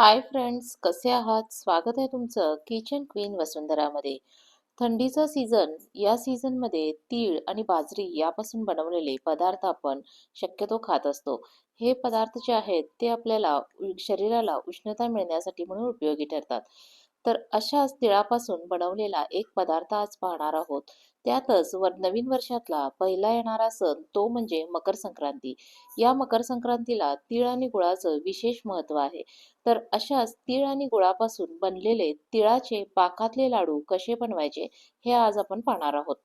Hi friends, कसे आहात? स्वागत आहे तुमचं किचन क्वीन वसुंधरामध्ये. थंडीचा सीझन, या सीझनमध्ये तीळ आणि बाजरी यापासून बनवलेले पदार्थ आपण शक्यतो खात असतो. हे पदार्थ जे आहेत ते आपल्याला शरीराला उष्णता मिळण्यासाठी म्हणून उपयोगी ठरतात. तर अशाच तिळापासून बनवलेला एक पदार्थ आज पाहणार आहोत. त्यातच नवीन वर्षातला पहिला येणारा सण तो म्हणजे मकर संक्रांती. या मकर संक्रांतीला तीळ आणि गुळाचं विशेष महत्त्व आहे. तर अशाच तीळ आणि गुळापासून बनलेले तिळाचे पाकातले लाडू कसे बनवायचे हे आज आपण पाहणार आहोत.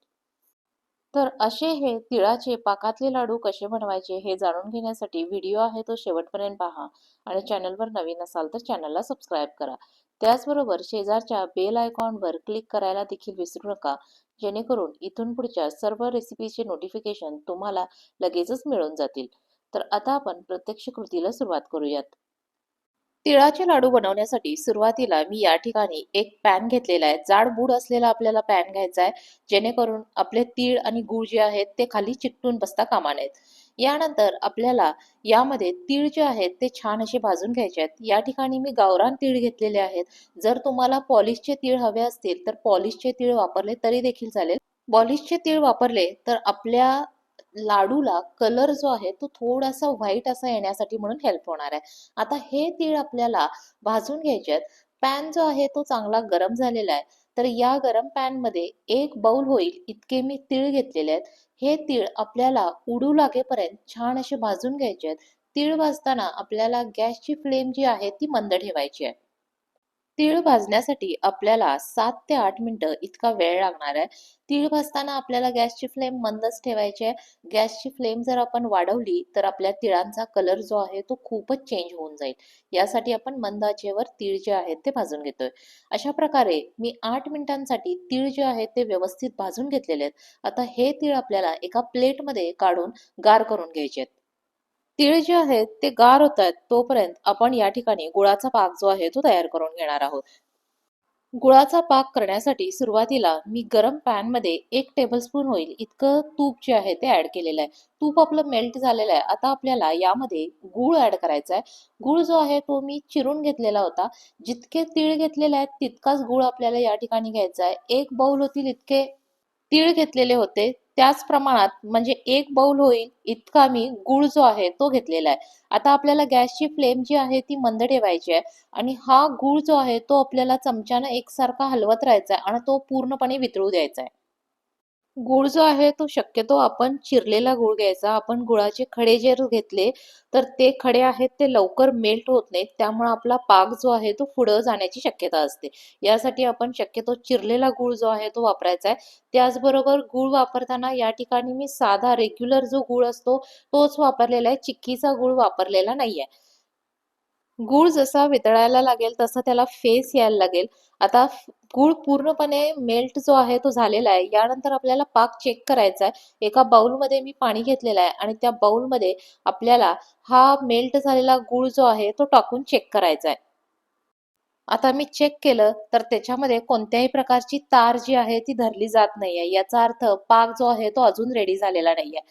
तर असे हे तिळाचे पाकातले लाडू कसे बनवायचे हे जाणून घेण्यासाठी व्हिडिओ आहे तो शेवटपर्यंत पहा आणि चॅनलवर नवीन असाल तर चॅनलला सबस्क्राईब करा. त्याचबरोबर शेजारच्या बेल आयकॉनवर क्लिक करायला देखील विसरू नका, जेणेकरून इथून पुढच्या सर्व रेसिपीचे नोटिफिकेशन तुम्हाला लगेचच मिळून जातील. तर आता आपण प्रत्यक्ष कृतीला सुरुवात करूयात. तिळाचे लाडू बनवण्यासाठी सुरुवातीला मी या ठिकाणी एक पॅन घेतलेला आहे. जाड बूड असलेला आपल्याला पॅन घ्यायचा आहे, जेणेकरून आपले तीळ आणि गूळ जे आहेत ते खाली चिकटून बसता कामा नयेत. यानंतर आपल्याला यामध्ये तीळ जे आहेत ते छान असे भाजून घ्यायचे आहेत. या ठिकाणी मी गावरान तीळ घेतलेले आहेत. जर तुम्हाला पॉलिशचे तीळ हवे असतील तर पॉलिशचे तीळ वापरले तरी देखील चालेल. पॉलिशचे तीळ वापरले तर आपल्या लाडूला कलर जो आहे तो थोडासा व्हाईट असा येण्यासाठी म्हणून हेल्प होणार आहे. आता हे तीळ आपल्याला भाजून घ्यायचे आहेत. पॅन जो आहे तो चांगला गरम झालेला आहे. तर या गरम पॅन मध्ये एक बाउल होईल इतके मी तीळ घेतलेले आहेत. हे तीळ आपल्याला उडू लागेपर्यंत छान असे भाजून घ्यायचे आहेत. तीळ भाजताना आपल्याला गॅसची फ्लेम जी आहे ती मंद ठेवायची आहे. तीळ भाजण्यासाठी आपल्याला 7 ते 8 मिनिटं इतका वेळ लागणार आहे. तीळ भाजताना आपल्याला गॅसची फ्लेम मंदच ठेवायची आहे. गॅसची फ्लेम जर आपण वाढवली तर आपल्या तिळांचा कलर जो आहे तो खूपच चेंज होऊन जाईल. यासाठी आपण मंद आचेवर तीळ जे आहेत ते भाजून घेतोय. अशा प्रकारे मी 8 मिनिटांसाठी तीळ जे आहेत ते व्यवस्थित भाजून घेतलेले आहेत. आता हे तीळ आपल्याला एका प्लेटमध्ये काढून गार करून घ्यायचे आहेत. तीळ जे आहेत ते गार होतात तोपर्यंत आपण या ठिकाणी गुळाचा पाक जो आहे तो तयार करून घेणार आहोत. गुळाचा पाक करण्यासाठी सुरुवातीला मी गरम पॅन मध्ये 1 टेबलस्पून होईल इतकं तूप जे आहे ते ऍड केलेलं आहे. तूप आपलं मेल्ट झालेलं आहे. आता आपल्याला यामध्ये गूळ ऍड करायचा आहे. गूळ जो आहे तो मी चिरून घेतलेला होता. जितके तीळ घेतलेले आहेत तितकाच गूळ आपल्याला या ठिकाणी घ्यायचा आहे. 1 बाउल होतील इतके तीळ घेतलेले होते. त्याच प्रमाणात म्हणजे 1 बाउल होईल इतका मी गूळ जो आहे तो घेतलेला आहे. आता आपल्याला गॅसची फ्लेम जी आहे ती मंद ठेवायची आहे आणि हा गूळ जो आहे तो आपल्याला चमच्यानं एकसारखा हलवत राहायचा आहे आणि तो पूर्णपणे वितळू द्यायचा आहे. गूळ जो आहे तो शक्यतो आपण चिरलेला गूळ घ्यायचा. आपण गुळाचे खडे जर घेतले तर ते खडे आहेत ते लवकर मेल्ट होत नाहीत. त्यामुळे आपला पाक जो आहे तो पुढं जाण्याची शक्यता असते. यासाठी आपण शक्यतो चिरलेला गूळ जो आहे तो वापरायचा आहे. त्याचबरोबर गूळ वापरताना या ठिकाणी मी साधा रेग्युलर जो गूळ असतो तोच वापरलेला आहे. चिक्कीचा गूळ वापरलेला नाहीये. गूळ जसा वितळायला लागेल तसं त्याला फेस यायला लागेल. आता गूळ पूर्णपणे मेल्ट जो आहे तो झालेला आहे. यानंतर आपल्याला पाक चेक करायचा आहे. एका बाउलमध्ये मी पाणी घेतलेलं आहे आणि त्या बाउलमध्ये आपल्याला हा मेल्ट झालेला गूळ जो आहे तो टाकून चेक करायचा आहे. आता मी चेक केलं तर त्याच्यामध्ये कोणत्याही प्रकारची तार जी आहे ती धरली जात नाहीये. याचा अर्थ पाक जो आहे तो अजून रेडी झालेला नाहीये.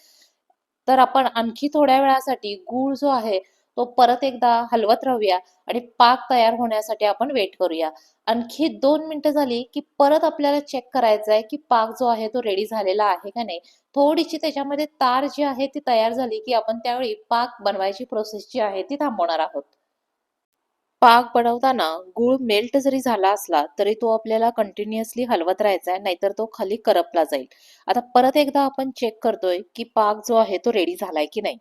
तर आपण आणखी थोड्या वेळासाठी गूळ जो आहे तो परत एकदा हलवत राहूया आणि पाक तयार होण्यासाठी आपण वेट करूया. आणखी 2 मिनिटं झाली की परत आपल्याला चेक करायचं आहे की पाक जो आहे तो रेडी झालेला आहे का नाही. थोडीशी त्याच्यामध्ये तार जी आहे ती तयार झाली की आपण त्यावेळी पाक बनवायची प्रोसेस जी आहे ती थांबवणार आहोत. पाक बनवताना गूळ मेल्ट जरी झाला असला तरी तो आपल्याला कंटिन्युअसली हलवत राहायचा आहे, नाहीतर तो खाली करपला जाईल. आता परत एकदा आपण चेक करतोय की पाक जो आहे तो रेडी झालाय की नाही.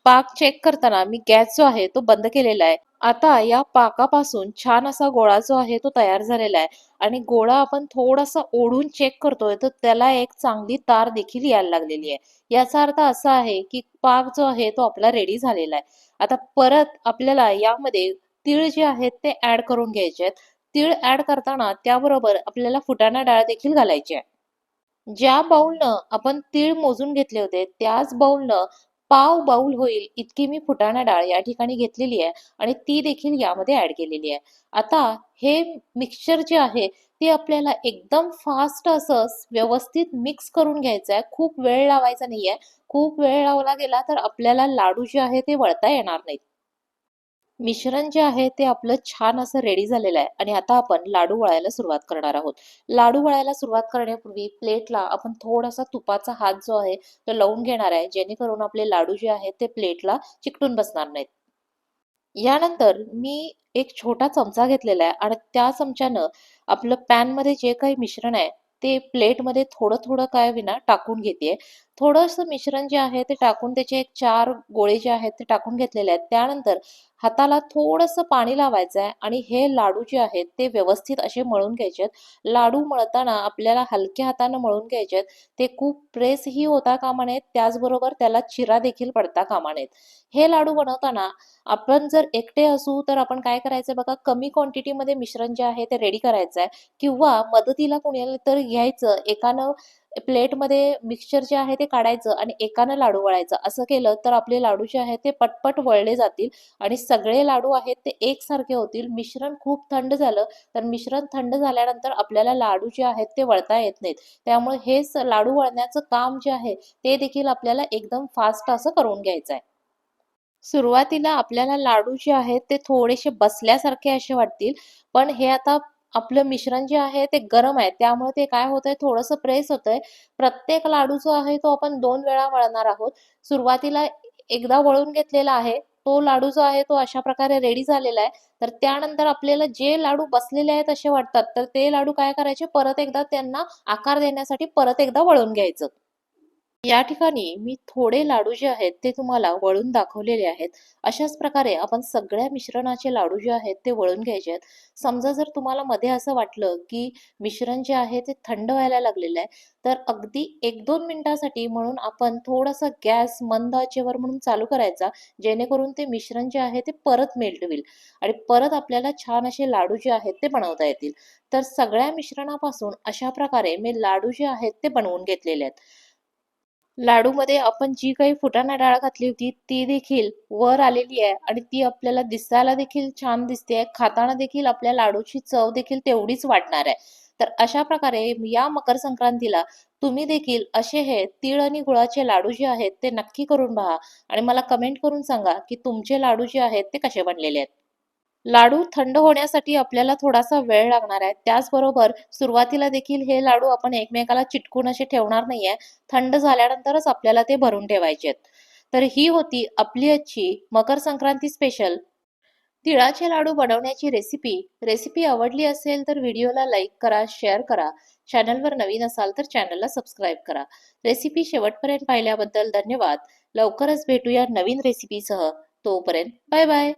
पाक चेक करताना मी गॅस जो आहे तो बंद केलेला आहे. आता या पाकापासून छान असा गोळा जो आहे तो तयार झालेला आहे आणि गोळा आपण थोडासा ओढून चेक करतोय तर त्याला एक चांगली तार देखील यायला लागलेली आहे. याचा अर्थ असा आहे की पाक जो आहे तो आपला रेडी झालेला आहे. आता परत आपल्याला यामध्ये तीळ जे आहेत ते ऍड करून घ्यायचे आहेत. तीळ ऍड करताना त्याबरोबर आपल्याला फुटाणा डाळ देखील घालायची आहे. ज्या बाउलनं आपण तीळ मोजून घेतले होते त्याच बाउलनं पाव बाउल होईल इतकी मी फुटाणा डाळ या ठिकाणी घेतलेली आहे आणि ती देखील यामध्ये ऍड केलेली आहे. आता हे मिक्सचर जे आहे ते आपल्याला एकदम फास्ट असं व्यवस्थित मिक्स करून घ्यायचं आहे. खूप वेळ लावायचा नाहीये. खूप वेळ लावला गेला तर आपल्याला लाडू जे आहे ते वळता येणार नाहीत. मिश्रण जे आहे ते आपलं छान असं रेडी झालेलं आहे आणि आता आपण लाडू वळायला सुरुवात करणार आहोत. लाडू वळायला सुरुवात करण्यापूर्वी प्लेटला आपण थोडासा तुपाचा हात जो आहे तो लावून घेणार आहे, जेणेकरून आपले लाडू जे आहेत ते प्लेटला चिकटून बसणार नाहीत. यानंतर मी एक छोटा चमचा घेतलेला आहे आणि त्या चमच्यानं आपलं पॅनमध्ये जे काही मिश्रण आहे ते प्लेटमध्ये थोडं थोडं काय विना टाकून घेते. थोडंसं मिश्रण जे आहे ते टाकून त्याचे एक 4 गोळे जे आहेत ते टाकून घेतलेले आहेत. त्यानंतर हाताला थोडंसं पाणी लावायचं आहे आणि हे लाडू जे आहेत ते व्यवस्थित असे मळून घ्यायचे आहेत. लाडू मळताना आपल्याला हलक्या हाताने मळून घ्यायचे आहेत. ते खूप प्रेसही होता कामा नयेत, त्याचबरोबर त्याला चिरा देखील पडता कामा नयेत. हे लाडू बनवताना आपण जर एकटे असू तर आपण काय करायचं बघा, कमी क्वांटिटीमध्ये मिश्रण जे आहे ते रेडी करायचं आहे किंवा मदतीला कोणाला तर घ्यायचं. एकानं प्लेटमध्ये मिक्सचर जे आहे ते काढायचं आणि एकानं लाडू वळायचं. असं केलं तर आपले लाडू जे आहेत ते पटपट वळले जातील आणि सगळे लाडू आहेत ते एकसारखे होतील. मिश्रण खूप थंड झालं तर मिश्रण थंड झाल्यानंतर आपल्याला लाडू जे आहेत ते वळता येत नाहीत. त्यामुळे हे लाडू वळण्याचं काम जे आहे ते देखील आपल्याला एकदम फास्ट असं करून घ्यायचं आहे. सुरुवातीला आपल्याला लाडू जे आहेत ते थोडेसे बसल्यासारखे असे वाटतील, पण हे आता आपलं मिश्रण जे आहे ते गरम आहे. त्यामुळे ते काय होतंय, थोडंसं प्रेस होतंय. प्रत्येक लाडू जो आहे तो आपण 2 वेळा वळणार आहोत. सुरुवातीला एकदा वळून घेतलेला आहे. तो लाडू जो आहे तो अशा प्रकारे रेडी झालेला आहे. तर त्यानंतर आपल्याला जे लाडू बसलेले आहेत असे वाटतात, तर ते लाडू काय करायचे, परत एकदा त्यांना आकार देण्यासाठी परत एकदा वळून घ्यायचं. या ठिकाणी मी थोडे लाडू जे आहेत ते तुम्हाला वळून दाखवलेले आहेत. अशाच प्रकारे आपण सगळ्या मिश्रणाचे लाडू जे आहेत ते वळून घ्यायचे आहेत. समजा जर तुम्हाला मध्ये असं वाटलं की मिश्रण जे आहे ते थंड व्हायला लागलेलं आहे, तर अगदी 1-2 मिनिटासाठी म्हणून आपण थोडासा गॅस मंद आचेवर म्हणून चालू करायचा, जेणेकरून ते मिश्रण जे आहे ते परत मेल्ट होईल आणि परत आपल्याला छान असे लाडू जे आहेत ते बनवता येतील. तर सगळ्या मिश्रणापासून अशा प्रकारे मी लाडू जे आहेत ते बनवून घेतलेले आहेत. लाडूमध्ये आपण जी काही फुटाणा डाळ घातली होती, ती देखील वर आलेली आहे आणि ती आपल्याला दिसायला देखील छान दिसते. खाताना देखील आपल्या लाडूची चव देखील तेवढीच वाढणार आहे. तर अशा प्रकारे या मकर संक्रांतीला तुम्ही देखील असे हे तीळ आणि गुळाचे लाडू जे आहेत, ते नक्की करून पहा आणि मला कमेंट करून सांगा, की तुमचे लाडू जे आहेत, ते कसे बनलेले आहेत. लाडू थंड होण्यासाठी आपल्याला थोडासा वेळ लागणार आहे. त्याचबरोबर सुरुवातीला देखील हे लाडू आपण एकमेकाला चिटकून असे ठेवणार नाहीये. थंड झाल्यानंतरच आपल्याला ते भरून ठेवायचे आहेत. तर ही होती आपली आजची मकर संक्रांती स्पेशल तिळाचे लाडू बनवण्याची रेसिपी. रेसिपी आवडली असेल तर व्हिडिओला लाईक करा, शेअर करा. चॅनलवर नवीन असाल तर चॅनलला सबस्क्राईब करा. रेसिपी शेवटपर्यंत पाहिल्याबद्दल धन्यवाद. लवकरच भेटूया नवीन रेसिपीसह. तोपर्यंत बाय बाय.